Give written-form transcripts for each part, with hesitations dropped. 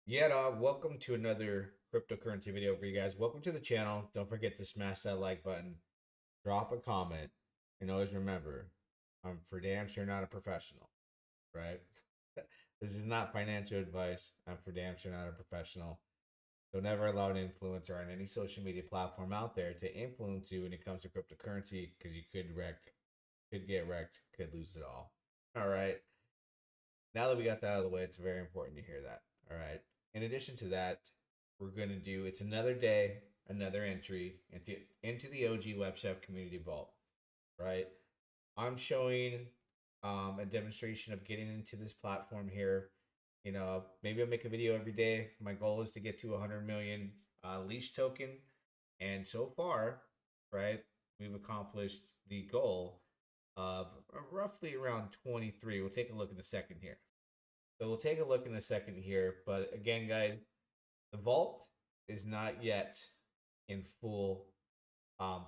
Yeah, dog. Welcome to another cryptocurrency video for you guys. Welcome to the channel. Don't forget to smash that like button, drop a comment, and always remember, I'm for damn sure not a professional, right? This is not financial advice. I'm for damn sure not a professional. Don't ever allow an influencer on any social media platform out there to influence you when it comes to cryptocurrency because you could get wrecked, could lose it all. All right. Now that we got that out of the way, it's very important to hear that. All right. In addition to that, we're going to do it's another day, another entry into the OGWEBCHEF Community Vault. Right. I'm showing a demonstration of getting into this platform here. Maybe I'll make a video every day. My goal is to get to 100 million leash token. And so far, right, we've accomplished the goal of roughly around 23. We'll take a look in a second here. So we'll take a look in a second here. But again, guys, the vault is not yet in full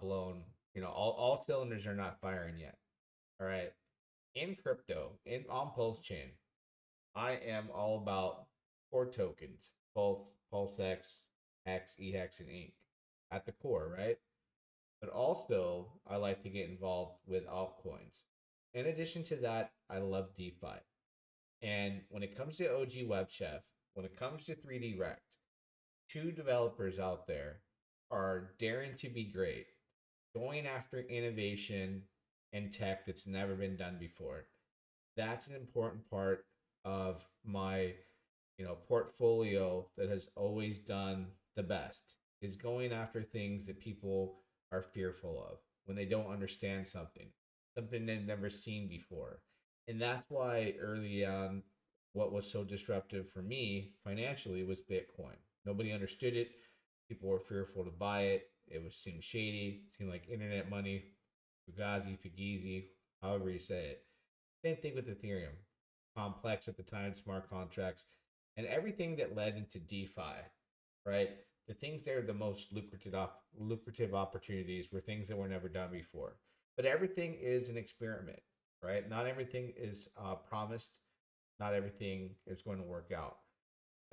blown. All cylinders are not firing yet. All right. In crypto, in on PulseChain, I am all about core tokens, PulseX, X, EX, and Inc. at the core, right? But also, I like to get involved with altcoins. In addition to that, I love DeFi. And when it comes to OGWEBCHEF, when it comes to 3D Rekt, two developers out there are daring to be great, going after innovation and tech that's never been done before. That's an important part of my, portfolio that has always done the best is going after things that people are fearful of when they don't understand something they've never seen before. And that's why early on, what was so disruptive for me financially was Bitcoin. Nobody understood it. People were fearful to buy it. It was seemed shady, seemed like internet money, fugazi, fugazi, however you say it. Same thing with Ethereum. Complex at the time, smart contracts, and everything that led into DeFi, right? The things that are the most lucrative opportunities were things that were never done before. But everything is an experiment, right? Not everything is promised. Not everything is going to work out.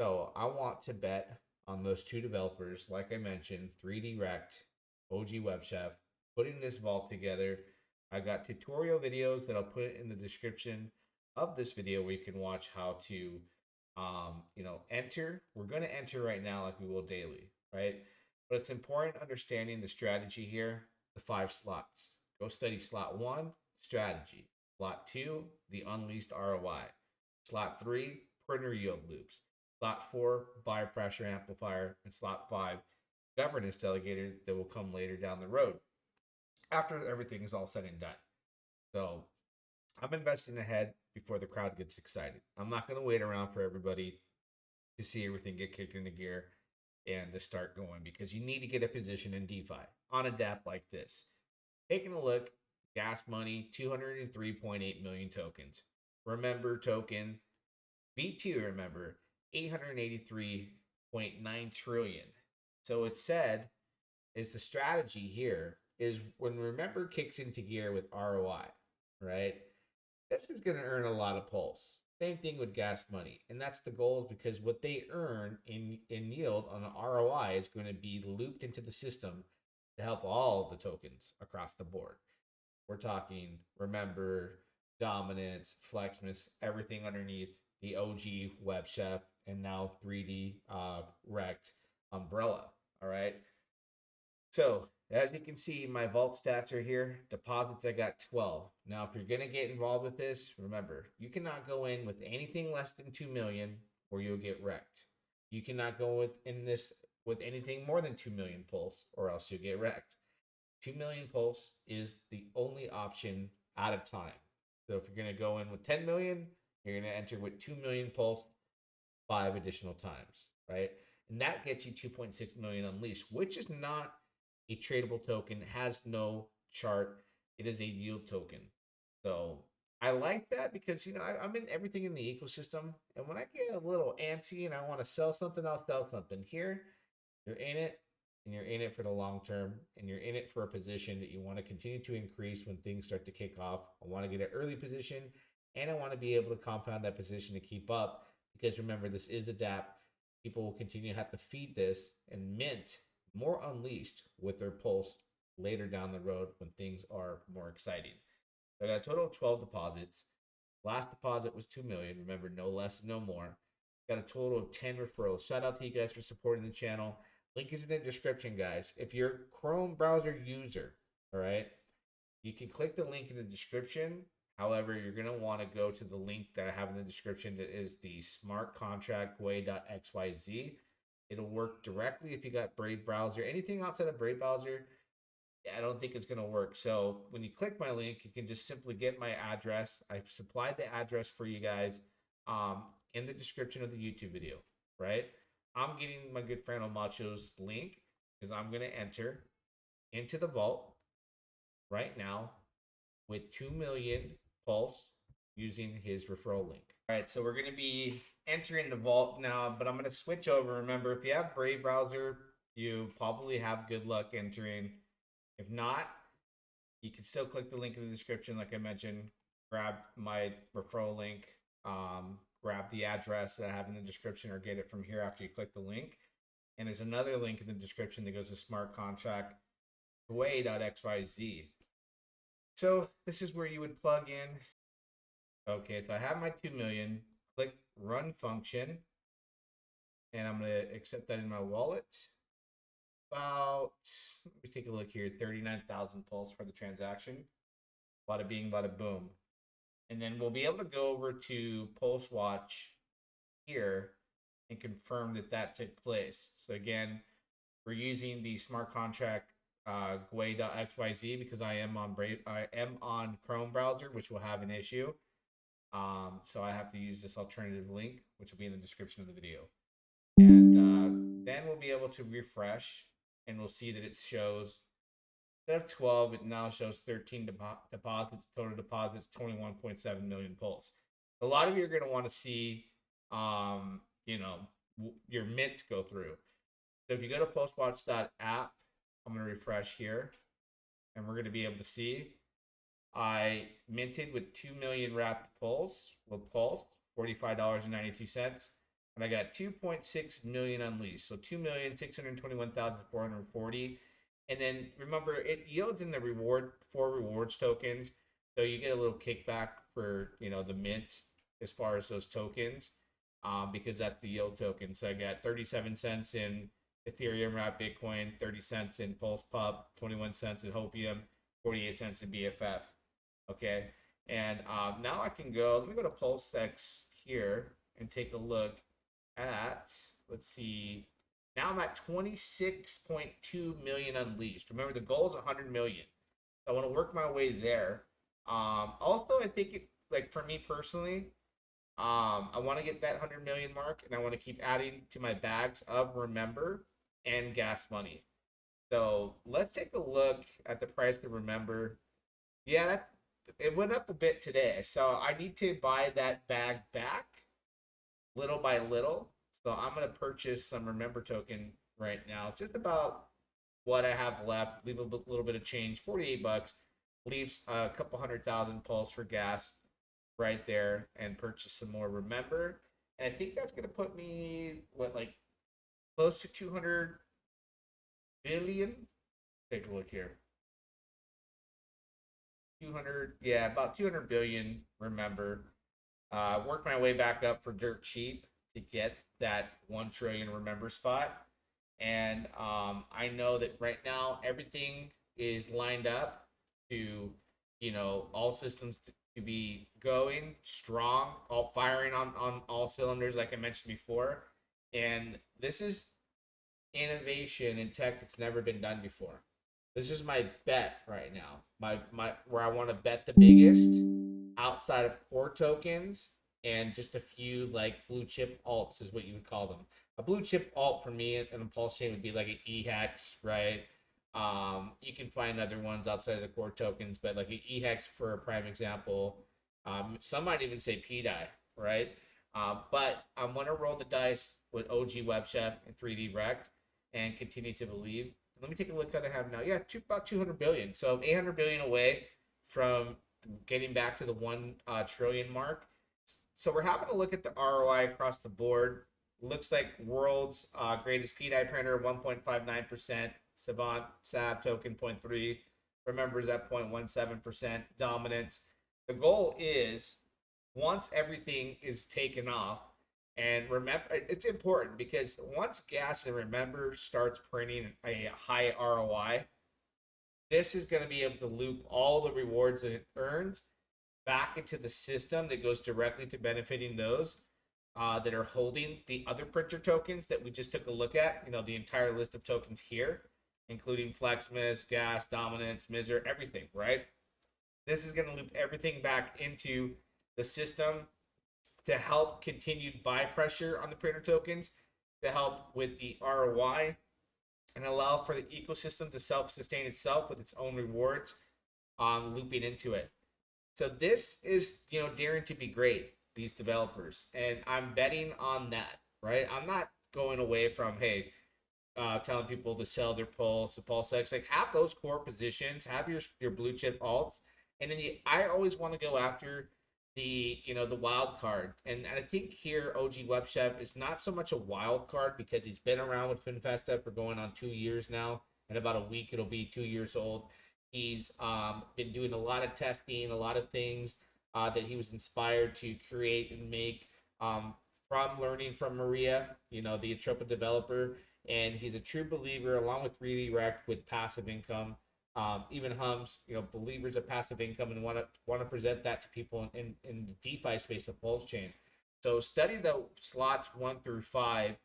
So I want to bet on those two developers, like I mentioned, 3D Rekt, OGWEBCHEF, putting this vault together. I got tutorial videos that I'll put in the description of this video where you can watch how to, enter. We're going to enter right now like we will daily, right? But it's important understanding the strategy here, the 5 slots. Go study slot 1, strategy. Slot 2, the unleashed ROI. Slot 3, printer yield loops. Slot 4, buyer pressure amplifier. And slot 5, governance delegator that will come later down the road after everything is all said and done. So I'm investing ahead before the crowd gets excited. I'm not going to wait around for everybody to see everything get kicked into gear and to start going because you need to get a position in DeFi on a DApp like this. Taking a look, gas money, 203.8 million tokens. Remember token, V2, remember, 883.9 trillion. So it said is the strategy here is when remember kicks into gear with ROI, right? This is going to earn a lot of pulse. Same thing with gas money. And that's the goal is because what they earn in yield on an ROI is going to be looped into the system to help all the tokens across the board. We're talking, remember, dominance, flexmas, everything underneath the OG Web Chef and now 3D Rekt umbrella. All right. So as you can see, my vault stats are here. Deposits, I got 12. Now, if you're going to get involved with this, remember, you cannot go in with anything less than 2 million or you'll get wrecked. You cannot go in this with anything more than 2 million pulse or else you'll get wrecked. 2 million pulse is the only option at a time. So if you're going to go in with 10 million, you're going to enter with 2 million pulse 5 additional times, right? And that gets you 2.6 million unleashed, which is not a tradable token, has no chart. It is a yield token. So I like that because I'm in everything in the ecosystem, and when I get a little antsy and I want to sell something, I'll sell something. Here, you're in it, and you're in it for the long term, and you're in it for a position that you want to continue to increase when things start to kick off. I want to get an early position, and I want to be able to compound that position to keep up. Because remember, this is a DApp. people will continue to have to feed this and mint more Unleashed with their Pulse later down the road when things are more exciting. So I got a total of 12 deposits. Last deposit was 2 million. Remember, no less, no more. Got a total of 10 referrals. Shout out to you guys for supporting the channel. Link is in the description, guys. If you're a Chrome browser user, all right, you can click the link in the description. However, you're going to want to go to the link that I have in the description that is the smart contract GWEBCHEF. It'll work directly if you got Brave browser. Anything outside of Brave browser, I don't think it's going to work. So when you click my link, you can just simply get my address. I supplied the address for you guys in the description of the YouTube video, right? I'm getting my good friend Omacho's link because I'm going to enter into the vault right now with 2 million Pulse using his referral link. All right, so we're going to be entering the vault now, but I'm going to switch over. Remember, if you have Brave browser, you probably have good luck entering. If not, you can still click the link in the description, like I mentioned, grab my referral link, grab the address that I have in the description, or get it from here after you click the link. And there's another link in the description that goes to smart contract GWEBCHEF. So this is where you would plug in. Okay, so I have my 2 million. Click run function, and I'm going to accept that in my wallet. About, let me take a look here, 39,000 Pulse for the transaction. Bada bing, bada boom. And then we'll be able to go over to Pulse Watch here and confirm that that took place. So again, we're using the smart contract GWEBCHEF because I am on Chrome browser, which will have an issue. So I have to use this alternative link, which will be in the description of the video. And then we'll be able to refresh, and we'll see that it shows, instead of 12, it now shows 13 deposits, total deposits, 21.7 million Pulse. A lot of you are going to want to see, you know, your mint go through. So if you go to pulsewatch.app, I'm going to refresh here, and we're going to be able to see I minted with 2 million wrapped Pulse with Pulse, $45.92. And I got 2.6 million Unleashed. So 2,621,440. And then remember, it yields in the rewards tokens. So you get a little kickback for, you know, the mint as far as those tokens, because that's the yield token. So I got 37 cents in Ethereum wrapped Bitcoin, 30 cents in Pulse Pup, 21 cents in Hopium, 48 cents in BFF. Okay. And now I can go, let me go to PulseX here and take a look at, let's see, now I'm at 26.2 million Unleashed. Remember, the goal is 100 million. So I want to work my way there. Also, I think it, like for me personally, I want to get that 100 million mark, and I want to keep adding to my bags of Remember and gas money. So let's take a look at the price of Remember. Yeah, it went up a bit today. So I need to buy that bag back little by little. So I'm going to purchase some Remember token right now. Just about what I have left. Leave a little bit of change, 48 bucks. Leaves a couple 100,000 Pulse for gas right there, and purchase some more Remember. And I think that's going to put me, what, like close to 200 billion? Take a look here. 200, yeah, about 200 billion Remember. Work my way back up for dirt cheap to get that 1 trillion Remember spot. And I know that right now everything is lined up to, you know, all systems to be going strong, all firing on all cylinders, like I mentioned before. And this is innovation in tech that's never been done before. This is my bet right now. My where I want to bet the biggest outside of core tokens and just a few like blue chip alts is what you would call them. A blue chip alt for me and a PulseChain would be like an EHEX, right? You can find other ones outside of the core tokens, but like an EHEX for a prime example. Some might even say PDI, right? But I'm going to roll the dice with OGWEBCHEF and 3D Rekt and continue to believe. Let me take a look at what I have now. Yeah, about 200 billion. So I'm 800 billion away from getting back to the 1 trillion mark. So we're having to look at the ROI across the board. Looks like world's greatest PDI printer, 1.59%. Savant Sav token 0.3. Remembers at 0.17%. Dominance. The goal is once everything is taken off, and remember, it's important because once Gas and Remember starts printing a high ROI, this is going to be able to loop all the rewards that it earns back into the system that goes directly to benefiting those that are holding the other printer tokens that we just took a look at. You know, the entire list of tokens here, including Flexmas, Gas, Dominance, Miser, everything, right? This is going to loop everything back into the system to help continued buy pressure on the printer tokens, to help with the ROI, and allow for the ecosystem to self-sustain itself with its own rewards on looping into it. So this is, daring to be great, these developers, and I'm betting on that, right? I'm not going away from, hey, telling people to sell their Pulse, the Pulse X, like have those core positions, have your blue chip alts, and then I always want to go after the wild card, and I think here OGWEBCHEF is not so much a wild card because he's been around with FinFesta for going on 2 years now. In about a week, it'll be 2 years old. He's been doing a lot of testing, a lot of things that he was inspired to create and make from learning from Maria, the Atropa developer. And he's a true believer, along with Rekt, with passive income. Even Hums, believers of passive income and want to present that to people in the DeFi space of PulseChain. So study the slots 1 through 5,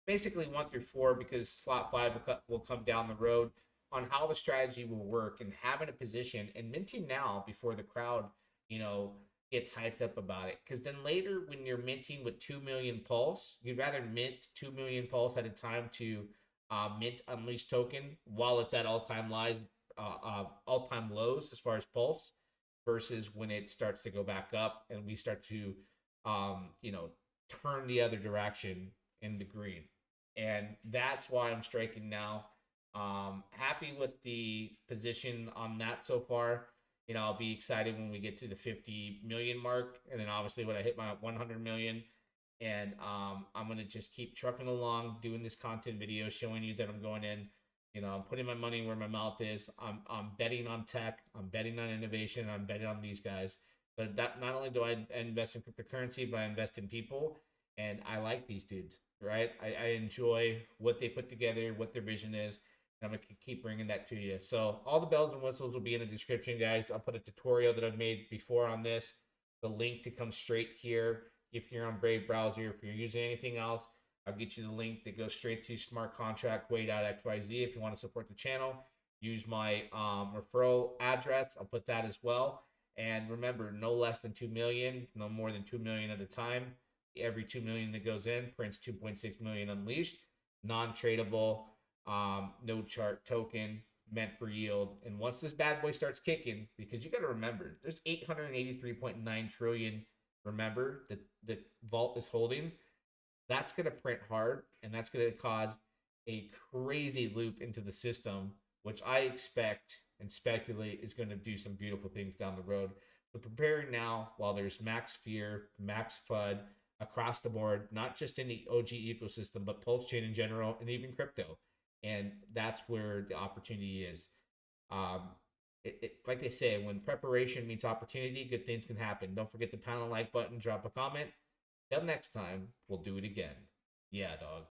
basically 1 through 4, because slot 5 will come down the road, on how the strategy will work and having a position and minting now before the crowd, gets hyped up about it. Because then later, when you're minting with 2 million Pulse, you'd rather mint 2 million Pulse at a time to mint Unleashed token while it's at all-time lows as far as Pulse, versus when it starts to go back up and we start to, turn the other direction in the green. And that's why I'm striking now. Happy with the position on that so far. I'll be excited when we get to the 50 million mark, and then obviously when I hit my 100 million. And I'm gonna just keep trucking along, doing this content video, showing you that I'm going in. I'm putting my money where my mouth is. I'm betting on tech. I'm betting on innovation. I'm betting on these guys. But not only do I invest in cryptocurrency, but I invest in people, and I like these dudes, right? I enjoy what they put together, what their vision is. I'm going to keep bringing that to you. So all the bells and whistles will be in the description, guys. I'll put a tutorial that I've made before on this. The link to come straight here. If you're on Brave browser, if you're using anything else, I'll get you the link that goes straight to smart contract way.xyz. If you want to support the channel, use my referral address. I'll put that as well. And remember, no less than 2 million, no more than 2 million at a time. Every 2 million that goes in prints 2.6 million unleashed, non-tradable, no chart token, meant for yield. And once this bad boy starts kicking, because you got to remember, there's 883.9 trillion, remember, that the vault is holding. That's going to print hard, and that's going to cause a crazy loop into the system, which I expect and speculate is going to do some beautiful things down the road. So preparing now while there's max fear, max FUD across the board, not just in the OG ecosystem, but PulseChain in general, and even crypto. And that's where the opportunity is. Like they say, when preparation meets opportunity, good things can happen. Don't forget to pound the like button, drop a comment. Till next time, we'll do it again. Yeah, dog.